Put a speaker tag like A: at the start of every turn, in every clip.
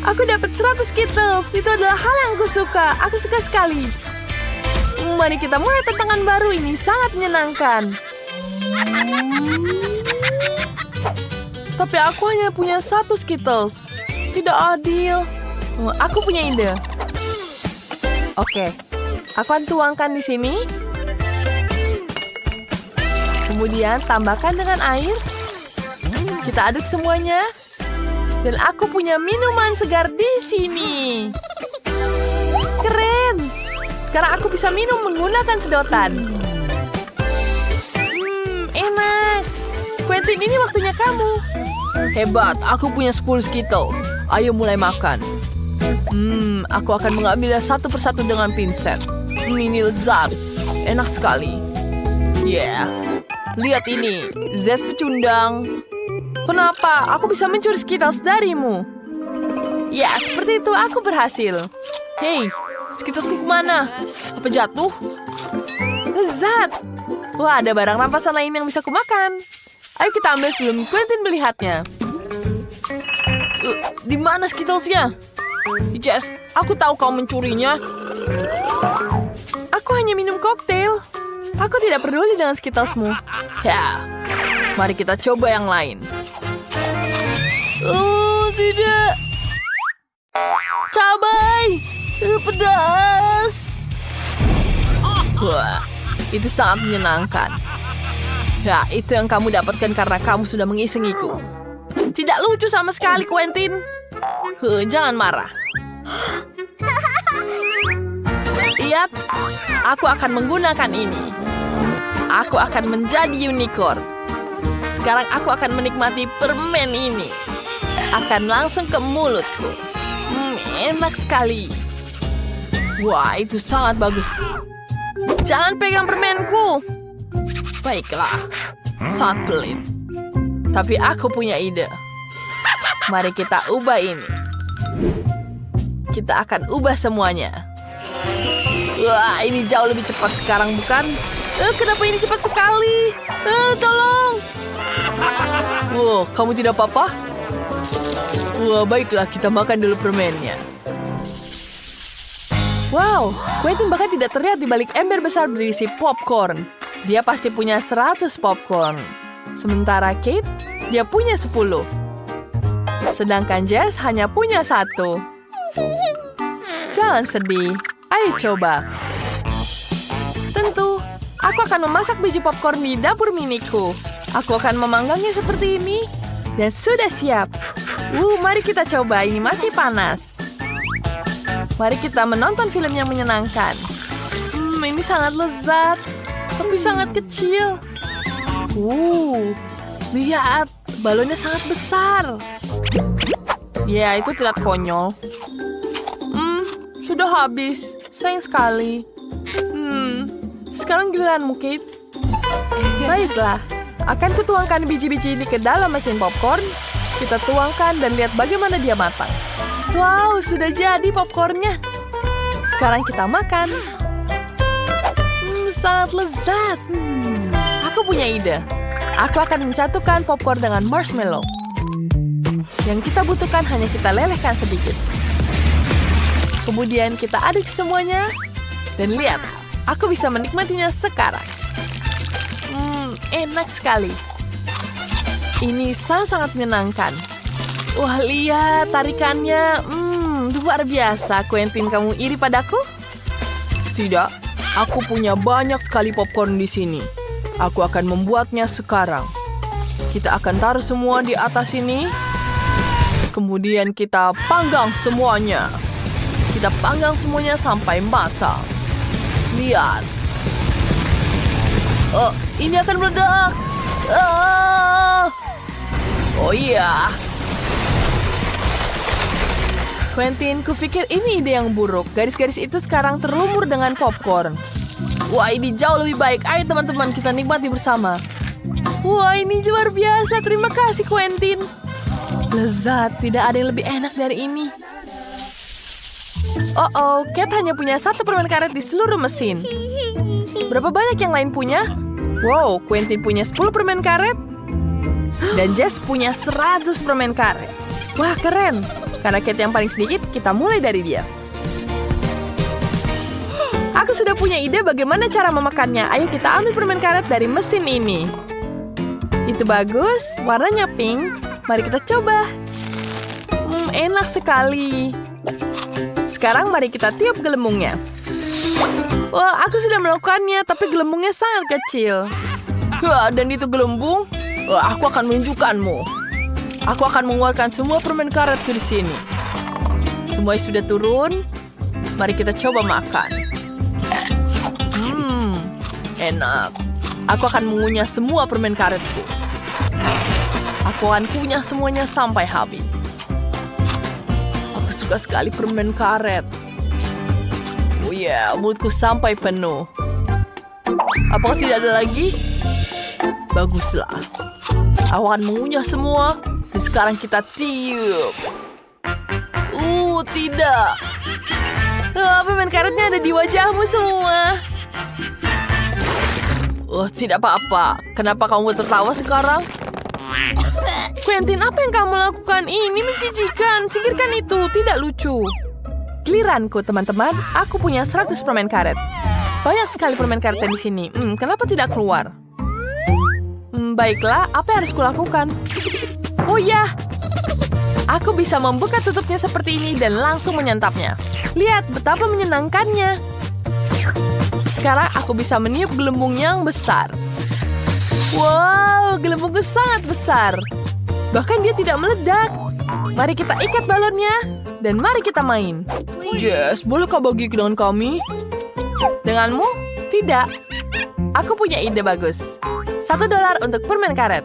A: Aku dapat 100 Skittles. Itu adalah hal yang aku suka. Aku suka sekali. Mari kita mulai tantangan baru ini. Sangat menyenangkan. Tapi aku hanya punya 1 Skittles. Tidak adil. Aku punya ide. Oke. Aku akan tuangkan di sini. Kemudian tambahkan dengan air. Kita aduk semuanya. Dan aku punya minuman segar di sini. Keren. Sekarang aku bisa minum menggunakan sedotan. Enak. Quentin, ini waktunya kamu. Hebat, aku punya 10 Skittles. Ayo mulai makan. Aku akan mengambilnya satu persatu dengan pinset. Ini lezat. Enak sekali. Yeah. Lihat ini, Zest pecundang. Kenapa? Aku bisa mencuri Skittles darimu. Ya, seperti itu aku berhasil. Hei, Skittlesku kemana? Apa jatuh? Lezat. Wah, ada barang rampasan lain yang bisa kumakan. Ayo kita ambil sebelum Quentin melihatnya. Di mana Skittlesnya? Jess, aku tahu kau mencurinya. Aku hanya minum koktail. Aku tidak peduli dengan Skittlesmu. Ya, mari kita coba yang lain. Oh, tidak. Cabai. Pedas. Wah, itu sangat menyenangkan. Ya, itu yang kamu dapatkan karena kamu sudah mengisengiku. Tidak lucu sama sekali, Quentin. Jangan marah. Lihat, aku akan menggunakan ini. Aku akan menjadi unicorn. Sekarang aku akan menikmati permen ini. Akan langsung ke mulutku. Enak sekali. Wah, itu sangat bagus. Jangan pegang permenku. Baiklah, sangat pelit. Tapi aku punya ide. Mari kita ubah ini. Kita akan ubah semuanya. Wah, ini jauh lebih cepat sekarang, bukan? Kenapa ini cepat sekali? Tolong! Wow, kamu tidak apa-apa? Wah, baiklah, kita makan dulu permennya. Wow, Quentin bahkan tidak terlihat di balik ember besar berisi popcorn. Dia pasti punya 100 popcorn. Sementara Kate, dia punya 10. Sedangkan Jess hanya punya 1. Jangan sedih. Ayo coba. Tentu, aku akan memasak biji popcorn di dapur miniku. Aku akan memanggangnya seperti ini. Dan sudah siap. Mari kita coba. Ini masih panas. Mari kita menonton film yang menyenangkan. Ini sangat lezat. Tapi sangat kecil. Lihat. Balonnya sangat besar. Ya, itu tidak konyol. Sudah habis. Sayang sekali. Sekarang giliranmu, Kate. Baiklah. Akan kutuangkan biji-biji ini ke dalam mesin popcorn. Kita tuangkan dan lihat bagaimana dia matang. Wow, sudah jadi popcornnya. Sekarang kita makan. Sangat lezat. Aku punya ide. Aku akan mencampurkan popcorn dengan marshmallow. Yang kita butuhkan hanya kita lelehkan sedikit. Kemudian kita aduk semuanya. Dan lihat, aku bisa menikmatinya sekarang. Enak sekali. Ini sangat menyenangkan. Wah, lihat tarikannya. Luar biasa. Quentin, kamu iri padaku? Tidak, aku punya banyak sekali popcorn di sini. Aku akan membuatnya sekarang. Kita akan taruh semua di atas ini. Kemudian kita panggang semuanya. Kita panggang semuanya sampai matang. Lihat. Ini akan meledak. Oh iya. Quentin, kupikir ini ide yang buruk. Garis-garis itu sekarang terlumur dengan popcorn. Wah, ini jauh lebih baik. Ayo teman-teman, kita nikmati bersama. Wah, ini luar biasa. Terima kasih, Quentin. Lezat, tidak ada yang lebih enak dari ini. Kate hanya punya 1 permen karet di seluruh mesin. Berapa banyak yang lain punya? Wow, Quentin punya 10 permen karet. Dan Jess punya 100 permen karet. Wah, keren. Karena Kate yang paling sedikit, kita mulai dari dia. Aku sudah punya ide bagaimana cara memakannya. Ayo kita ambil permen karet dari mesin ini. Itu bagus, warnanya pink. Mari kita coba. Enak sekali. Sekarang mari kita tiup gelembungnya. Wah, aku sudah melakukannya, tapi gelembungnya sangat kecil. Wah, dan itu gelembung. Wah, aku akan menunjukkanmu. Aku akan mengeluarkan semua permen karetku di sini. Semua sudah turun. Mari kita coba makan. Enak. Aku akan mengunyah semua permen karetku. Aku akan kunyah semuanya sampai habis. Aku suka sekali permen karet. Oh ya, mulutku sampai penuh. Apakah tidak ada lagi? Baguslah. Aku akan mengunyah semua. Dan sekarang kita tiup. Tidak. Permen karetnya ada di wajahmu semua. Tidak apa-apa. Kenapa kamu tertawa sekarang? Quentin, apa yang kamu lakukan? Ini menjijikan. Singkirkan itu. Tidak lucu. Giliranku, teman-teman. Aku punya 100 permen karet. Banyak sekali permen karet di sini. Kenapa tidak keluar? Baiklah, apa yang harus kulakukan? Oh ya, aku bisa membuka tutupnya seperti ini dan langsung menyantapnya. Lihat betapa menyenangkannya. Sekarang aku bisa meniup gelembung yang besar. Wow, gelembungku sangat besar. Bahkan dia tidak meledak. Mari kita ikat balonnya dan mari kita main. Yes, bolehkah bagi dengan kami? Denganmu? Tidak. Aku punya ide bagus. $1 untuk permen karet.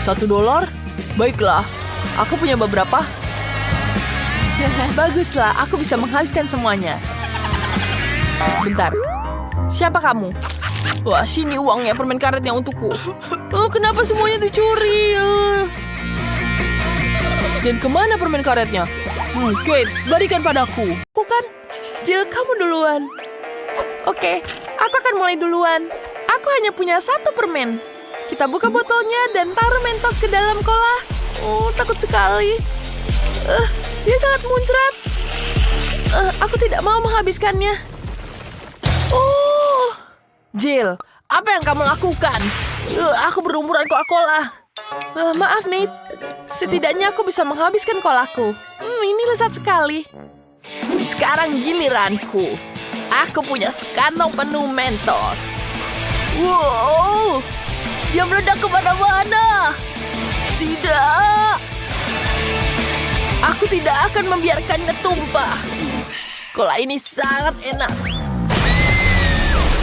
A: $1? Baiklah, aku punya beberapa. Baguslah, aku bisa menghabiskan semuanya. Bentar, siapa kamu? Wah, sini uangnya, permen karetnya untukku. Kenapa semuanya dicuri? Dan kemana permen karetnya? Kate, berikan padaku. Bukan, Jill, kamu duluan. Oke, aku akan mulai duluan. Aku hanya punya 1 permen. Kita buka botolnya dan taruh Mentos ke dalam kola. Takut sekali. Dia sangat muncrat. Aku tidak mau menghabiskannya. Jill, apa yang kamu lakukan? Aku berumuran Coca-Cola. Maaf, Nate. Setidaknya aku bisa menghabiskan kolaku. Ini lezat sekali. Sekarang giliranku. Aku punya sekantong penuh Mentos. Wow, dia meledak kemana-mana. Tidak. Aku tidak akan membiarkannya tumpah. Cola ini sangat enak.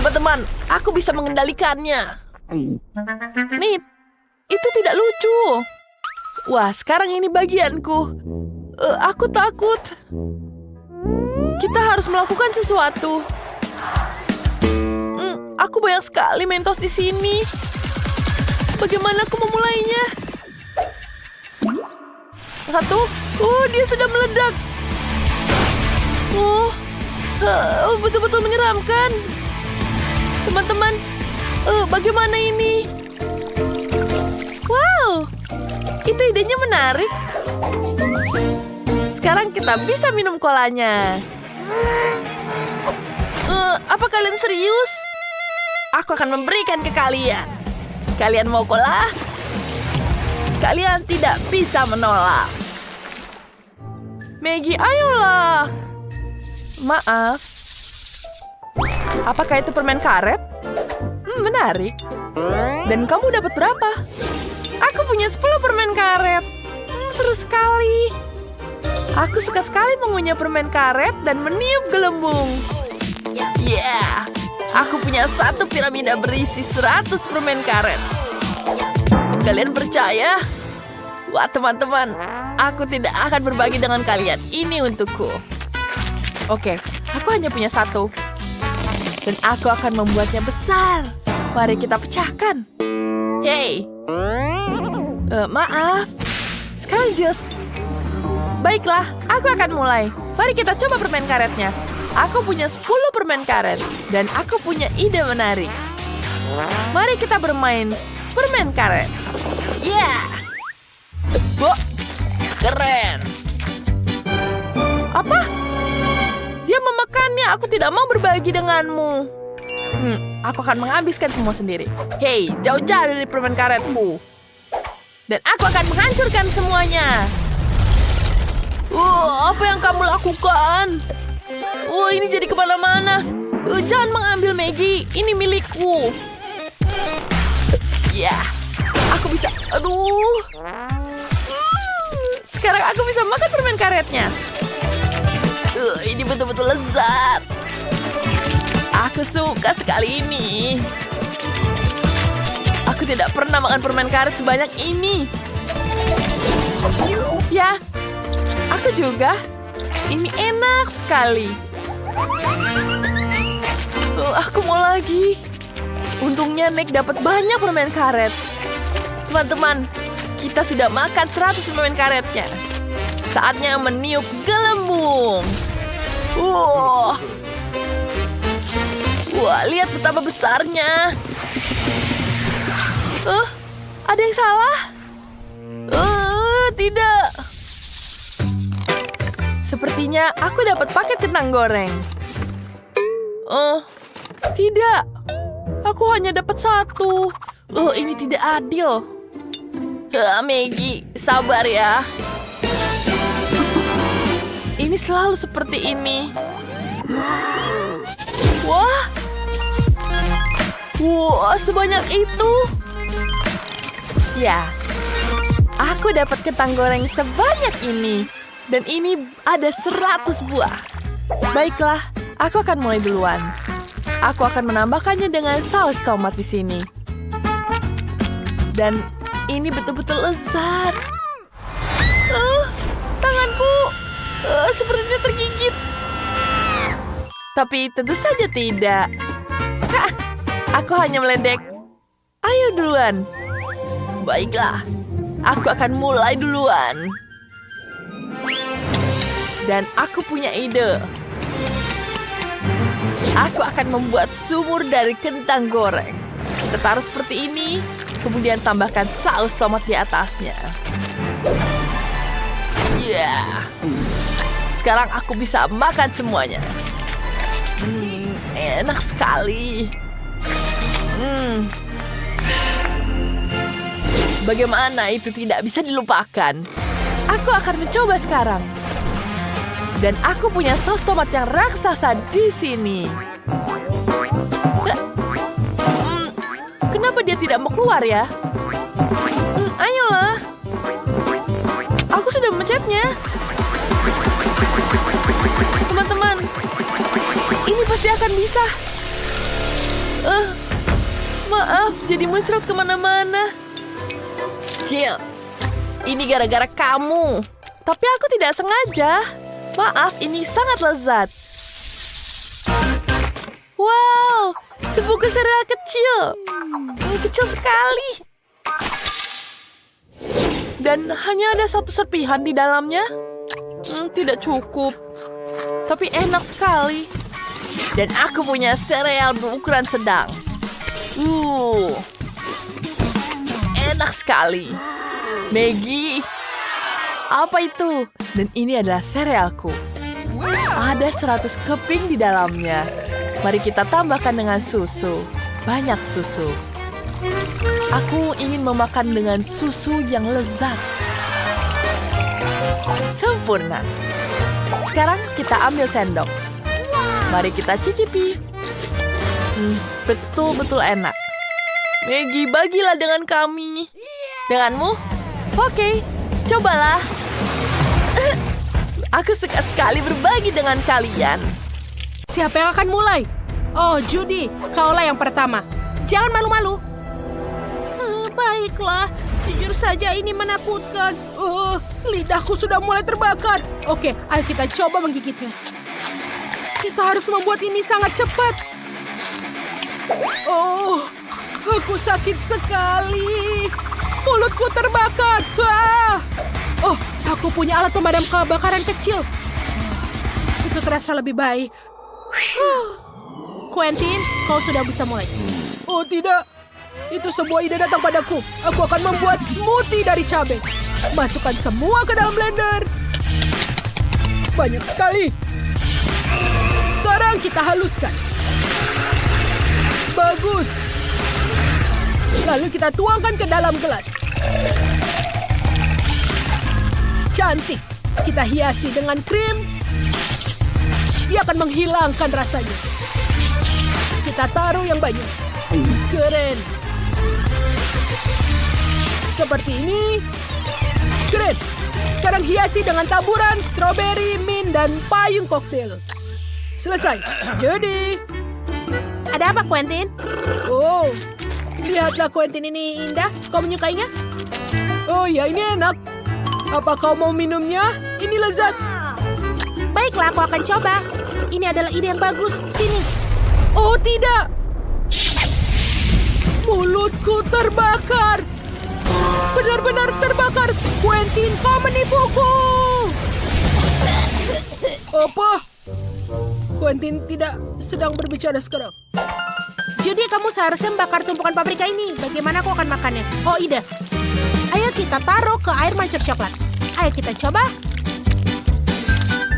A: Teman-teman, aku bisa mengendalikannya. Nit, itu tidak lucu. Wah, sekarang ini bagianku. Aku takut. Kita harus melakukan sesuatu. Aku banyak sekali Mentos di sini. Bagaimana aku memulainya? 1. Dia sudah meledak. Betul-betul menyeramkan. Teman-teman, bagaimana ini? Wow, itu idenya menarik. Sekarang kita bisa minum kolanya. Apa kalian serius? Aku akan memberikan ke kalian. Kalian mau cola? Kalian tidak bisa menolak. Maggie, ayolah. Maaf. Apakah itu permen karet? Menarik. Dan kamu dapat berapa? Aku punya 10 permen karet. Seru sekali. Aku suka sekali mengunyah permen karet dan meniup gelembung. Yeah. Aku punya 1 piramida berisi 100 permen karet. Kalian percaya? Wah, teman-teman, aku tidak akan berbagi dengan kalian. Ini untukku. Oke, aku hanya punya 1. Dan aku akan membuatnya besar. Mari kita pecahkan. Hey. Maaf. Sekarang Jill. Baiklah, aku akan mulai. Mari kita coba permen karetnya. Aku punya 10 permen karet. Dan aku punya ide menarik. Mari kita bermain permen karet. Yeah. Keren. Apa? Dia memakannya. Aku tidak mau berbagi denganmu. Aku akan menghabiskan semua sendiri. Hei, jauh-jauh dari permen karetku. Dan aku akan menghancurkan semuanya. Apa yang kamu lakukan? Ini jadi kemana-mana. Jangan mengambil Maggie. Ini milikku. Ya, aku bisa. Aduh. Sekarang aku bisa makan permen karetnya. Ini betul-betul lezat. Aku suka sekali ini. Aku tidak pernah makan permen karet sebanyak ini. Ya, aku juga. Ini enak sekali. Aku mau lagi. Untungnya Nick dapat banyak permen karet. Teman-teman, kita sudah makan 100 permen karetnya. Saatnya meniup gelembung. Wah, lihat betapa besarnya. Ada yang salah? Tidak. Sepertinya aku dapat paket kentang goreng. Tidak. Aku hanya dapat 1. Ini tidak adil. Maggie, sabar ya. Ini selalu seperti ini. Wah, sebanyak itu. Ya, aku dapat kentang goreng sebanyak ini. Dan ini ada 100 buah. Baiklah, aku akan mulai duluan. Aku akan menambahkannya dengan saus tomat di sini. Dan ini betul-betul lezat. Tanganku sepertinya tergigit. Tapi tentu saja tidak. Aku hanya meledek. Ayo duluan. Baiklah, aku akan mulai duluan. Dan aku punya ide. Aku akan membuat sumur dari kentang goreng. Kita taruh seperti ini, kemudian tambahkan saus tomat di atasnya. Sekarang aku bisa makan semuanya. Enak sekali. Bagaimana itu tidak bisa dilupakan? Aku akan mencoba sekarang. Dan aku punya saus tomat yang raksasa di sini. Kenapa dia tidak mau keluar ya? Ayolah. Aku sudah memencetnya. Teman-teman, ini pasti akan bisa. Maaf, jadi muncrat kemana-mana. Jill, ini gara-gara kamu. Tapi aku tidak sengaja. Maaf, ini sangat lezat. Wow, sebungkus sereal kecil. Ini kecil sekali. Dan hanya ada 1 serpihan di dalamnya. Tidak cukup. Tapi enak sekali. Dan aku punya sereal berukuran sedang. Enak sekali. Maggie. Apa itu? Dan ini adalah serealku. Ada 100 keping di dalamnya. Mari kita tambahkan dengan susu. Banyak susu. Aku ingin memakan dengan susu yang lezat. Sempurna. Sekarang kita ambil sendok. Mari kita cicipi. Betul-betul enak. Maggie, bagilah dengan kami. Denganmu? Oke, cobalah. Aku suka sekali berbagi dengan kalian.
B: Siapa yang akan mulai? Oh, Judy, kaulah yang pertama. Jangan malu-malu. Baiklah, jujur saja ini menakutkan. Lidahku sudah mulai terbakar. Oke, ayo kita coba menggigitnya. Kita harus membuat ini sangat cepat. Aku sakit sekali. Mulutku terbakar. Aku punya alat pemadam kebakaran kecil. Itu terasa lebih baik. Quentin, kau sudah bisa mulai. Oh tidak, Itu sebuah ide datang padaku. Aku akan membuat smoothie dari cabai. Masukkan semua ke dalam blender. Banyak sekali. Sekarang kita haluskan. Bagus. Lalu kita tuangkan ke dalam gelas. Cantik. Kita hiasi dengan krim. Dia akan menghilangkan rasanya. Kita taruh yang banyak. Keren. Seperti ini. Keren. Sekarang hiasi dengan taburan stroberi, mint, dan payung koktail. Selesai. Jadi.
C: Ada apa, Quentin?
B: Oh, lihatlah Quentin, ini indah. Kau menyukainya? Oh ya, ini enak. Apa kau mau minumnya? Ini lezat.
C: Baiklah, aku akan coba. Ini adalah ide yang bagus. Sini.
B: Oh tidak. Mulutku terbakar. Benar-benar terbakar. Quentin, kau menipuku. Apa? Quentin tidak sedang berbicara sekarang.
C: Jadi kamu seharusnya membakar tumpukan paprika ini. Bagaimana aku akan makannya? Oh, ide. Ayo kita taruh ke air mancur coklat. Ayo kita coba.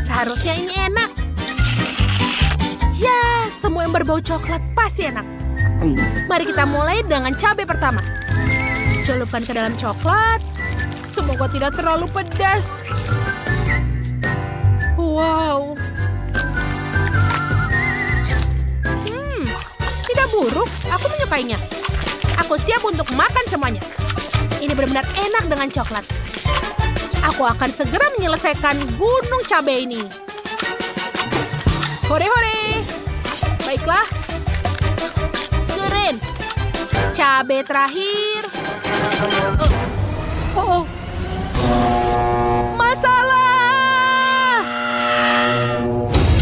C: Seharusnya ini enak. Ya, semua yang berbau coklat pasti enak. Mari kita mulai dengan cabai pertama. Celupkan ke dalam coklat.
B: Semoga tidak terlalu pedas. Wow.
C: Tidak buruk. Aku menyukainya. Aku siap untuk makan semuanya. Ini benar-benar enak dengan coklat. Aku akan segera menyelesaikan gunung cabai ini. Hore-hore. Baiklah. Keren. Cabai terakhir.
B: Oh. Masalah.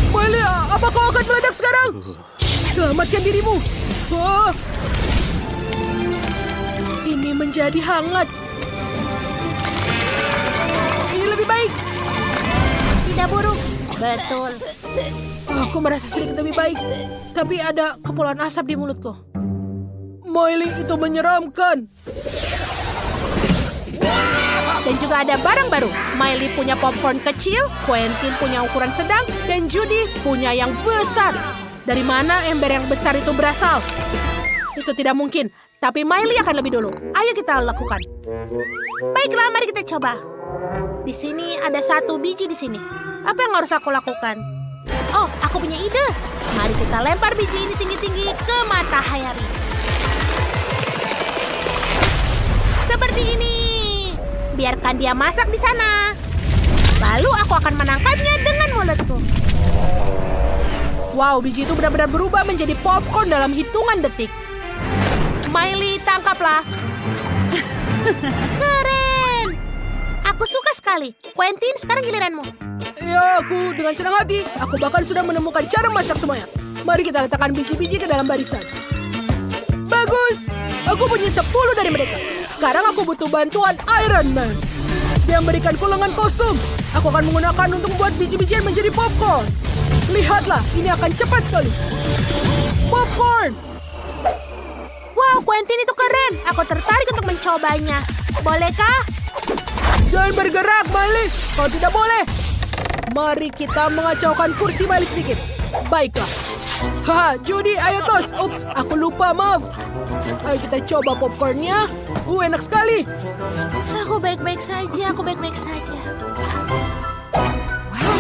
B: Miley, apa kau akan meledak sekarang? Selamatkan dirimu. Oh. Ini menjadi hangat. Ini lebih baik.
C: Tidak buruk. Betul.
B: Aku merasa sedikit lebih baik. Tapi ada kepulan asap di mulutku. Miley, itu menyeramkan.
C: Dan juga ada barang baru. Miley punya popcorn kecil, Quentin punya ukuran sedang, dan Judy punya yang besar. Dari mana ember yang besar itu berasal? Itu tidak mungkin. Tapi Miley akan lebih dulu. Ayo kita lakukan. Baiklah, mari kita coba. Di sini ada 1 biji di sini. Apa yang harus aku lakukan? Oh, aku punya ide. Mari kita lempar biji ini tinggi-tinggi ke matahari. Seperti ini. Biarkan dia masak di sana. Lalu aku akan menangkapnya dengan mulutku.
B: Wow, biji itu benar-benar berubah menjadi popcorn dalam hitungan detik.
C: Miley, tangkaplah. Keren. Aku suka sekali. Quentin, sekarang giliranmu.
B: Ya, aku dengan senang hati. Aku bahkan sudah menemukan cara masak semuanya. Mari kita letakkan biji-biji ke dalam barisan. Bagus. Aku punya 10 dari mereka. Sekarang aku butuh bantuan Iron Man. Dia memberikanku lengan kostum. Aku akan menggunakan untuk membuat biji-bijian menjadi popcorn. Lihatlah, ini akan cepat sekali. Popcorn.
C: Wow, Quentin itu keren. Aku tertarik untuk mencobanya. Bolehkah?
B: Jangan bergerak, Miley. Kau tidak boleh. Mari kita mengacaukan kursi Miley sedikit. Baiklah. Haha, Judy, ayo tos. Ups, aku lupa, maaf. Ayo kita coba popcornnya. Enak sekali.
C: Aku baik-baik saja,
B: Wow.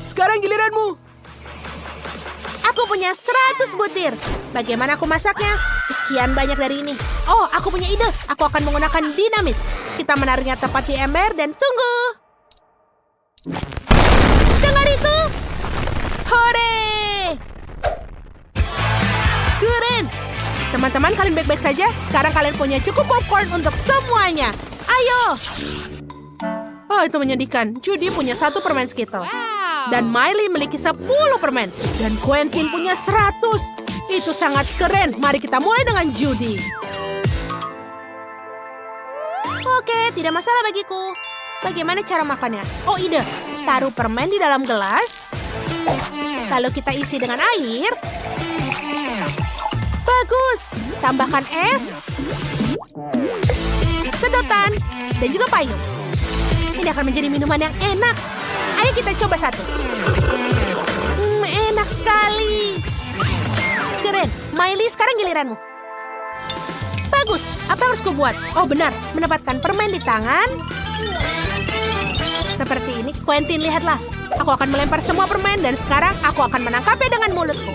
B: Sekarang giliranmu.
C: Aku punya 100 butir. Bagaimana aku masaknya? Sekian banyak dari ini. Oh, aku punya ide. Aku akan menggunakan dinamit. Kita menaruhnya tepat di ember dan tunggu. Dengar itu? Hore! Keren! Teman-teman, kalian baik-baik saja? Sekarang kalian punya cukup popcorn untuk semuanya. Ayo!
B: Oh, itu menyedihkan. Judy punya 1 permen Skittle.
C: Dan Miley memiliki 10 permen.
B: Dan Quentin punya 100. Itu sangat keren. Mari kita mulai dengan Judy.
C: Oke, tidak masalah bagiku. Bagaimana cara makannya? Oh, ide. Taruh permen di dalam gelas. Lalu kita isi dengan air. Bagus. Tambahkan es. sedotan, dan juga payung. Ini akan menjadi minuman yang enak. Ayo kita coba satu. Enak sekali. Keren, Miley, sekarang giliranmu. Bagus, apa yang harus kubuat? Oh benar, mendapatkan permen di tangan. Seperti ini, Quentin, lihatlah. Aku akan melempar semua permen dan sekarang aku akan menangkapnya dengan mulutku.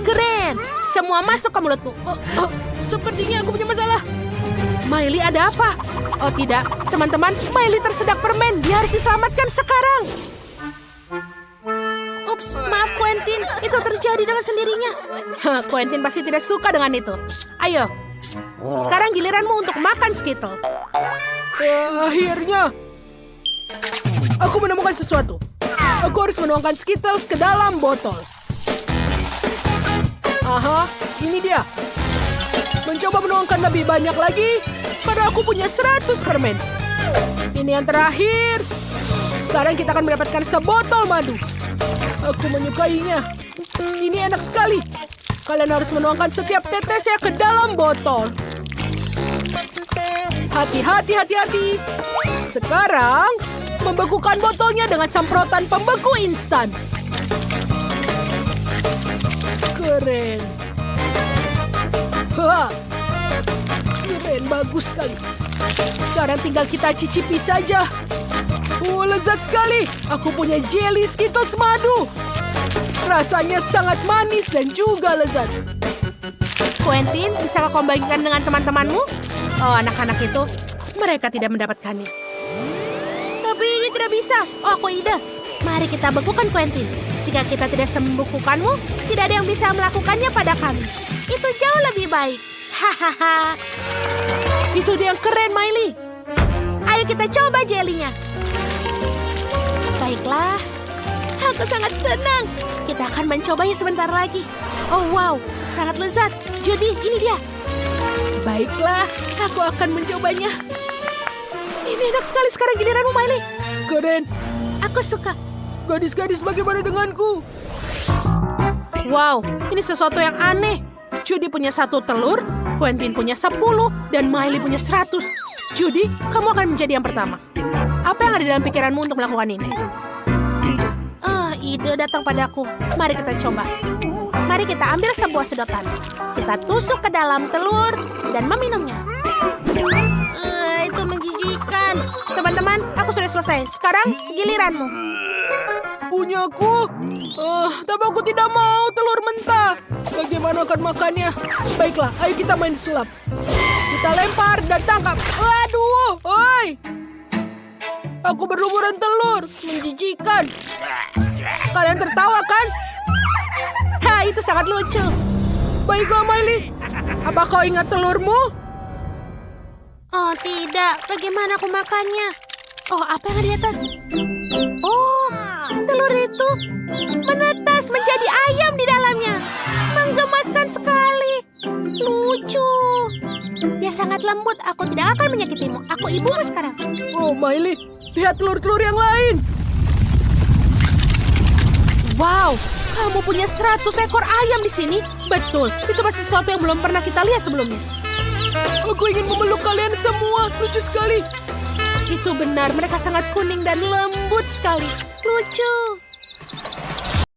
C: Keren, semua masuk ke mulutku. Sepertinya aku punya masalah. Miley, ada apa? Oh tidak, teman-teman, Miley tersedak permen. Dia harus diselamatkan sekarang. Ups, maaf Quentin, itu terjadi dengan sendirinya. Quentin pasti tidak suka dengan itu. Ayo, sekarang giliranmu untuk makan Skittle.
B: Akhirnya, aku menemukan sesuatu. Aku harus menuangkan Skittles ke dalam botol. Aha, ini dia. Mencoba menuangkan lebih banyak lagi, karena aku punya 100 permen. Ini yang terakhir. Sekarang kita akan mendapatkan sebotol madu. Aku menyukainya. Ini enak sekali. Kalian harus menuangkan setiap tetesnya ke dalam botol. Hati-hati, hati-hati. Sekarang, membekukan botolnya dengan semprotan pembeku instan. Keren. Wah, keren, bagus sekali. Sekarang tinggal kita cicipi saja. Lezat sekali. Aku punya jelly Skittles madu. Rasanya sangat manis dan juga lezat.
C: Quentin, bisa kau bagikan dengan teman-temanmu? Oh, anak-anak itu, mereka tidak mendapatkannya. Tapi ini tidak bisa. Oh, aku ide. Mari kita bekukan Quentin. Jika kita tidak membekukanmu, tidak ada yang bisa melakukannya pada kami. Itu jauh lebih baik. Hahaha. Itu dia yang keren, Miley. Ayo kita coba jelinya. Baiklah. Aku sangat senang. Kita akan mencobanya sebentar lagi. Oh, wow. Sangat lezat. Judy, ini dia.
B: Baiklah, aku akan mencobanya.
C: Ini enak sekali. Sekarang giliranmu, Miley.
B: Keren.
C: Aku suka.
B: Gadis-gadis, bagaimana denganku?
C: Wow, ini sesuatu yang aneh. Judy punya 1 telur, Quentin punya 10, dan Miley punya 100. Judy, kamu akan menjadi yang pertama. Apa yang ada dalam pikiranmu untuk melakukan ini? Ide datang padaku. Mari kita coba. Mari kita ambil sebuah sedotan. Kita tusuk ke dalam telur dan meminumnya. Itu menjijikan. Teman-teman, aku sudah selesai. Sekarang giliranmu.
B: Punyaku? Tapi aku tidak mau telur mentah. Bagaimana akan makannya? Baiklah, ayo kita main sulap. Kita lempar dan tangkap. Aduh, oi! Aku berlumuran telur. Menjijikan. Kalian tertawa kan?
C: Itu sangat lucu.
B: Baiklah, Miley. Apa kau ingat telurmu?
C: Oh, tidak. Bagaimana aku makannya? Oh, apa yang ada di atas? Oh, telur itu menetas menjadi ayam di dalamnya. Menggemaskan sekali. Lucu. Dia sangat lembut. Aku tidak akan menyakitimu. Aku ibumu sekarang.
B: Oh, Miley. Lihat telur-telur yang lain.
C: Wow, kamu punya 100 ekor ayam di sini? Betul, itu pasti sesuatu yang belum pernah kita lihat sebelumnya.
B: Aku ingin memeluk kalian semua. Lucu sekali.
C: Itu benar, mereka sangat kuning dan lembut sekali. Lucu.